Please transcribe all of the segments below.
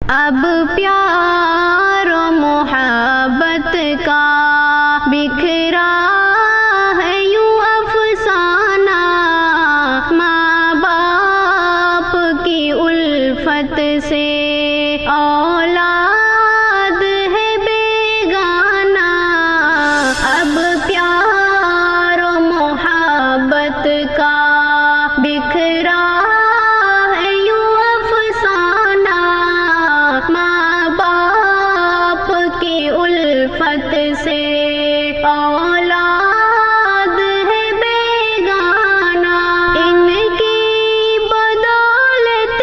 اب پیار و محبت کا بکھرا ہے یوں افسانہ، ماں باپ کی الفت سے اولاد ہے بیگانہ۔ اب پیار و محبت کا بکھرا ہے یوں افسانہ، ماں باپ کی الفت سے اولاد ہے بیگانہ۔ ان کی بدولت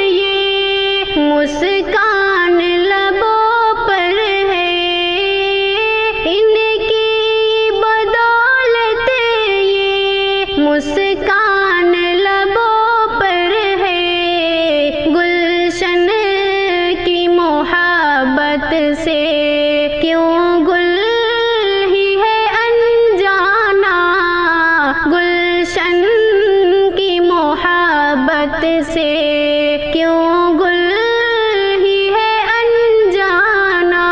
یہ مسکان لبوں پر ہے، ان کی بدولت یہ مسکان لبوں پر ہے، گلشن کی محبت سے کیوں گل ہی ہے انجانا، گلشن کی محبت سے کیوں گل ہی ہے انجانا۔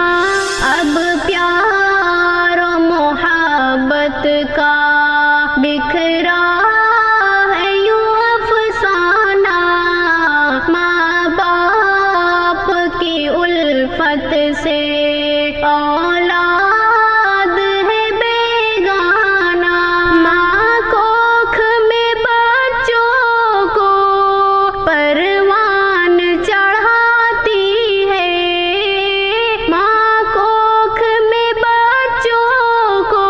اب پیار و محبت کا بکھرا ہے یوں افسانہ، ماں باپ کی الفت سے اولاد ہے بیگانہ۔ ماں کوکھ میں بچوں کو پروان چڑھاتی ہے، ماں کوکھ میں بچوں کو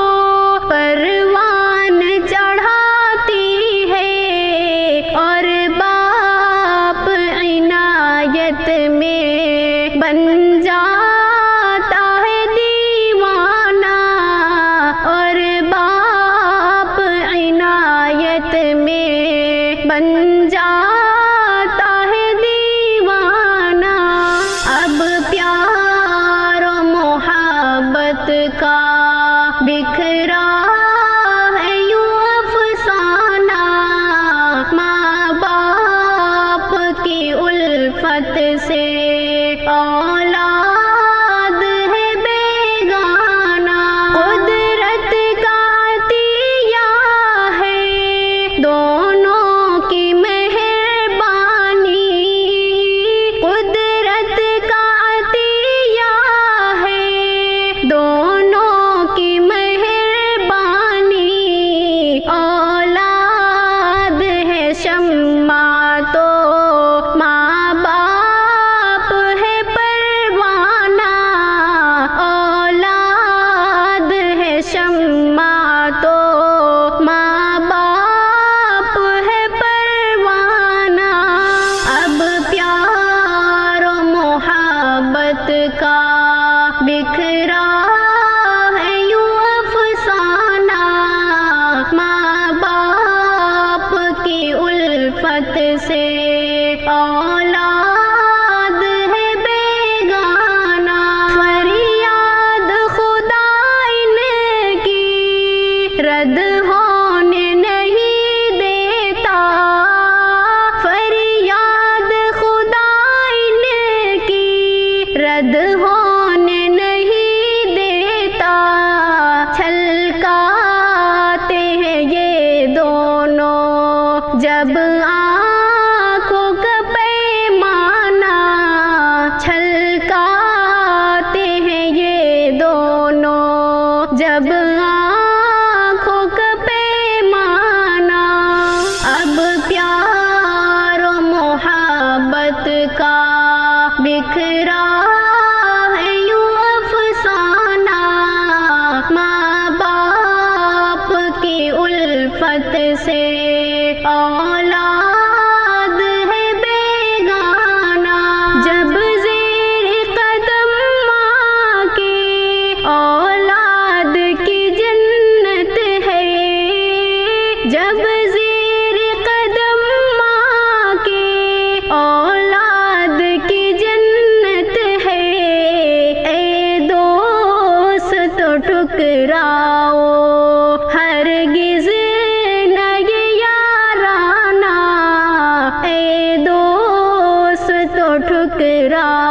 پروان چڑھاتی ہے، اور باپ عنایت میں بن جاتا ہے دیوانہ، اور باپ عنایت میں بن جاتا ہے دیوانہ۔ اب پیار و محبت کا بکھرا ہے یوں افسانہ، ماں باپ کی الفت سے اولاد ہے بیگانہ۔ قدرت کا عطیہ ہے دونوں کی مہربانی، قدرت کا عطیہ ہے دونوں کی مہربانی، اولاد ہے شمع تو ماں باپ ہے پروانہ، اولاد ہے شمع تو ماں باپ ہے پروانہ۔ اب پیار و محبت کا بکھرا ہے یوں افسانہ، ماں باپ کی الفت سے اولاد ہے بیگانہ۔ فریاد خدا ان کی رد ہونے نہیں دیتا، فریاد خدا ان کی رد ہونے نہیں دیتا، چھلکاتے ہیں یہ دونوں جب آنکھوں کا پیمانہ، چھلکاتے ہیں یہ دونوں جب آنکھوں کا پیمانہ۔ اب پیار و محبت کا بکھرا ہے یوں افسانہ، ماں باپ کی الفت سے اولاد ہے بیگانہ۔ جب زیر قدم ماں کی اولاد کی جنت ہے، جب زیر قدم ماں کی اولاد کی جنت ہے،